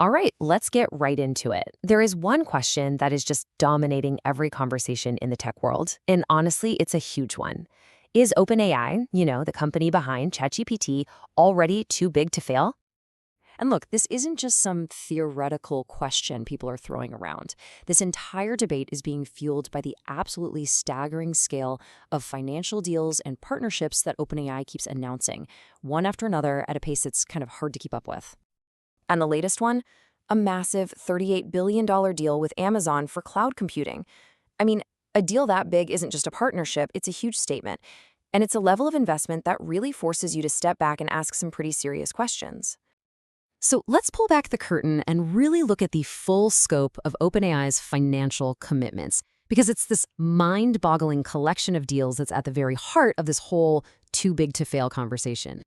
All right, let's get right into it. There is one question that is just dominating every conversation in the tech world, and honestly, it's a huge one. Is OpenAI, the company behind ChatGPT, already too big to fail? And look, this isn't just some theoretical question people are throwing around. This entire debate is being fueled by the absolutely staggering scale of financial deals and partnerships that OpenAI keeps announcing, one after another at a pace that's kind of hard to keep up with. And the latest one, a massive $38 billion deal with Amazon for cloud computing. I mean, a deal that big isn't just a partnership, it's a huge statement. And it's a level of investment that really forces you to step back and ask some pretty serious questions. So let's pull back the curtain and really look at the full scope of OpenAI's financial commitments, because it's this mind-boggling collection of deals that's at the very heart of this whole too big to fail conversation.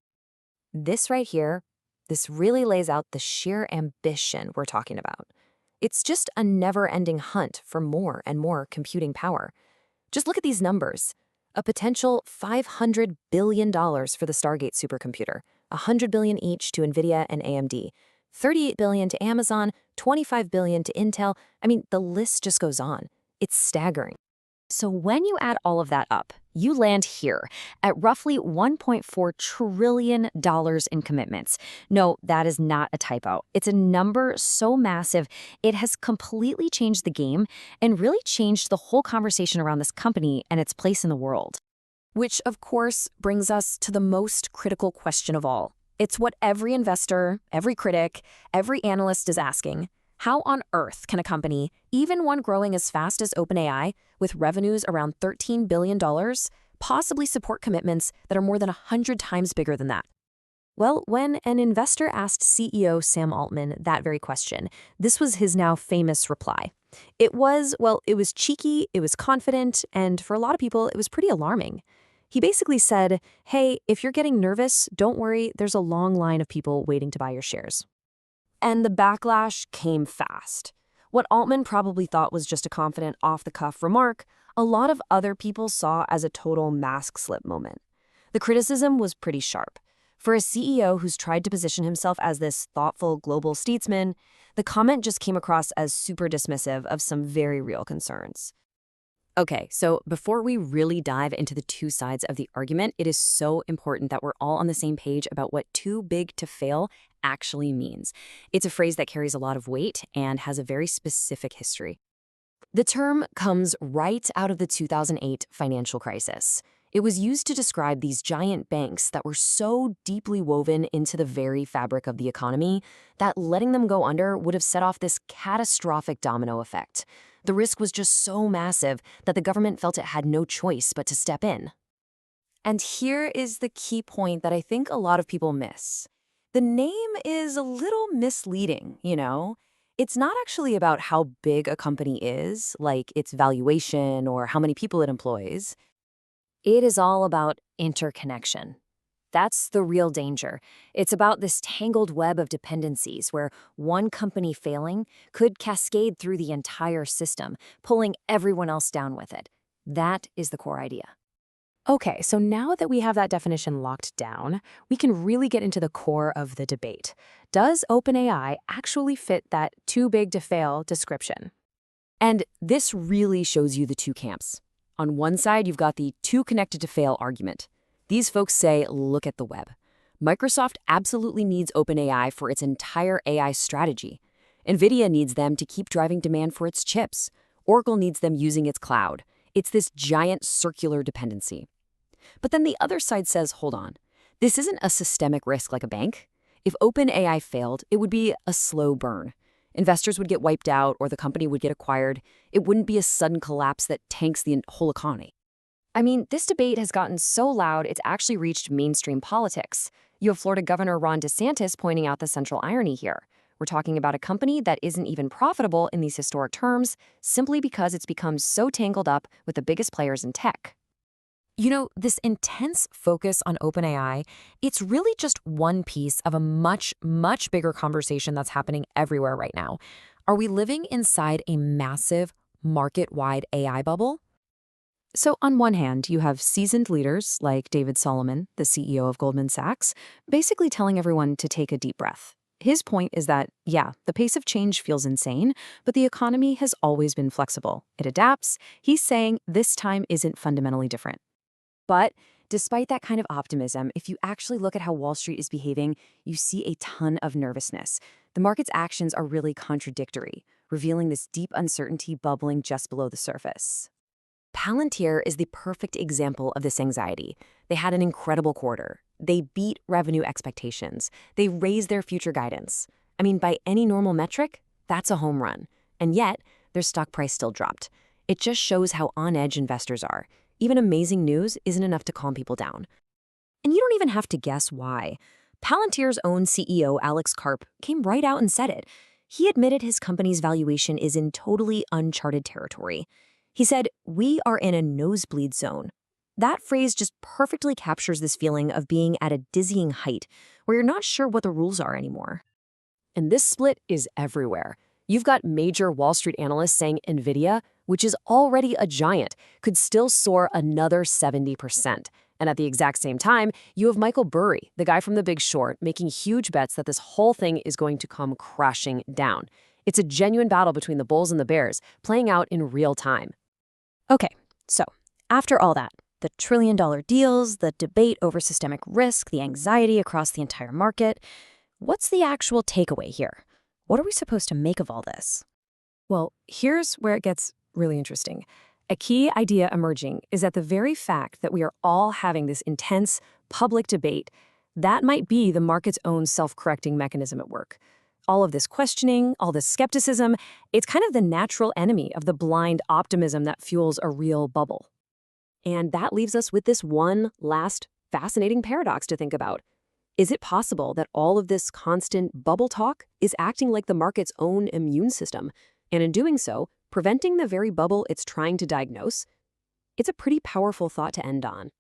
This right here, this really lays out the sheer ambition we're talking about. It's just a never-ending hunt for more and more computing power. Just look at these numbers. A potential $500 billion for the Stargate supercomputer, $100 billion each to NVIDIA and AMD, $38 billion to Amazon, $25 billion to Intel. I mean, the list just goes on. It's staggering. So when you add all of that up, you land here at roughly $1.4 trillion in commitments. No, that is not a typo. It's a number so massive, it has completely changed the game and really changed the whole conversation around this company and its place in the world. Which, of course, brings us to the most critical question of all. It's what every investor, every critic, every analyst is asking. How on earth can a company, even one growing as fast as OpenAI, with revenues around $13 billion, possibly support commitments that are more than 100 times bigger than that? Well, when an investor asked CEO Sam Altman that very question, this was his now famous reply. It was cheeky, it was confident, and for a lot of people, it was pretty alarming. He basically said, hey, if you're getting nervous, don't worry, there's a long line of people waiting to buy your shares. And the backlash came fast. What Altman probably thought was just a confident, off-the-cuff remark, a lot of other people saw as a total mask slip moment. The criticism was pretty sharp. For a CEO who's tried to position himself as this thoughtful global statesman, the comment just came across as super dismissive of some very real concerns. Okay, so before we really dive into the two sides of the argument, it is so important that we're all on the same page about what too big to fail actually means. It's a phrase that carries a lot of weight and has a very specific history. The term comes right out of the 2008 financial crisis. It was used to describe these giant banks that were so deeply woven into the very fabric of the economy that letting them go under would have set off this catastrophic domino effect. The risk was just so massive that the government felt it had no choice but to step in. And here is the key point that I think a lot of people miss. The name is a little misleading. It's not actually about how big a company is, like its valuation or how many people it employs. It is all about interconnection. That's the real danger. It's about this tangled web of dependencies where one company failing could cascade through the entire system, pulling everyone else down with it. That is the core idea. Okay, so now that we have that definition locked down, we can really get into the core of the debate. Does OpenAI actually fit that too big to fail description? And this really shows you the two camps. On one side, you've got the too connected to fail argument. These folks say, look at the web. Microsoft absolutely needs OpenAI for its entire AI strategy. NVIDIA needs them to keep driving demand for its chips. Oracle needs them using its cloud. It's this giant circular dependency. But then the other side says, hold on, this isn't a systemic risk like a bank. If OpenAI failed, it would be a slow burn. Investors would get wiped out or the company would get acquired. It wouldn't be a sudden collapse that tanks the whole economy. I mean, this debate has gotten so loud it's actually reached mainstream politics. You have Florida Governor Ron DeSantis pointing out the central irony here. We're talking about a company that isn't even profitable in these historic terms simply because it's become so tangled up with the biggest players in tech. This intense focus on OpenAI, it's really just one piece of a much, much bigger conversation that's happening everywhere right now. Are we living inside a massive, market-wide AI bubble? So on one hand, you have seasoned leaders like David Solomon, the CEO of Goldman Sachs, basically telling everyone to take a deep breath. His point is that, yeah, the pace of change feels insane, but the economy has always been flexible. It adapts. He's saying this time isn't fundamentally different. But despite that kind of optimism, if you actually look at how Wall Street is behaving, you see a ton of nervousness. The market's actions are really contradictory, revealing this deep uncertainty bubbling just below the surface. Palantir is the perfect example of this anxiety. They had an incredible quarter. They beat revenue expectations. They raised their future guidance. I mean, by any normal metric, that's a home run. And yet, their stock price still dropped. It just shows how on edge investors are. Even amazing news isn't enough to calm people down. And you don't even have to guess why. Palantir's own CEO, Alex Karp, came right out and said it. He admitted his company's valuation is in totally uncharted territory. He said, "We are in a nosebleed zone." That phrase just perfectly captures this feeling of being at a dizzying height, where you're not sure what the rules are anymore. And this split is everywhere. You've got major Wall Street analysts saying Nvidia, which is already a giant, could still soar another 70%. And at the exact same time, you have Michael Burry, the guy from The Big Short, making huge bets that this whole thing is going to come crashing down. It's a genuine battle between the bulls and the bears, playing out in real time. Okay, so after all that, the trillion-dollar deals, the debate over systemic risk, the anxiety across the entire market, what's the actual takeaway here? What are we supposed to make of all this? Well, here's where it gets really interesting. A key idea emerging is that the very fact that we are all having this intense public debate, that might be the market's own self-correcting mechanism at work. All of this questioning, all this skepticism, it's kind of the natural enemy of the blind optimism that fuels a real bubble. And that leaves us with this one last fascinating paradox to think about. Is it possible that all of this constant bubble talk is acting like the market's own immune system, and in doing so, preventing the very bubble it's trying to diagnose? It's a pretty powerful thought to end on.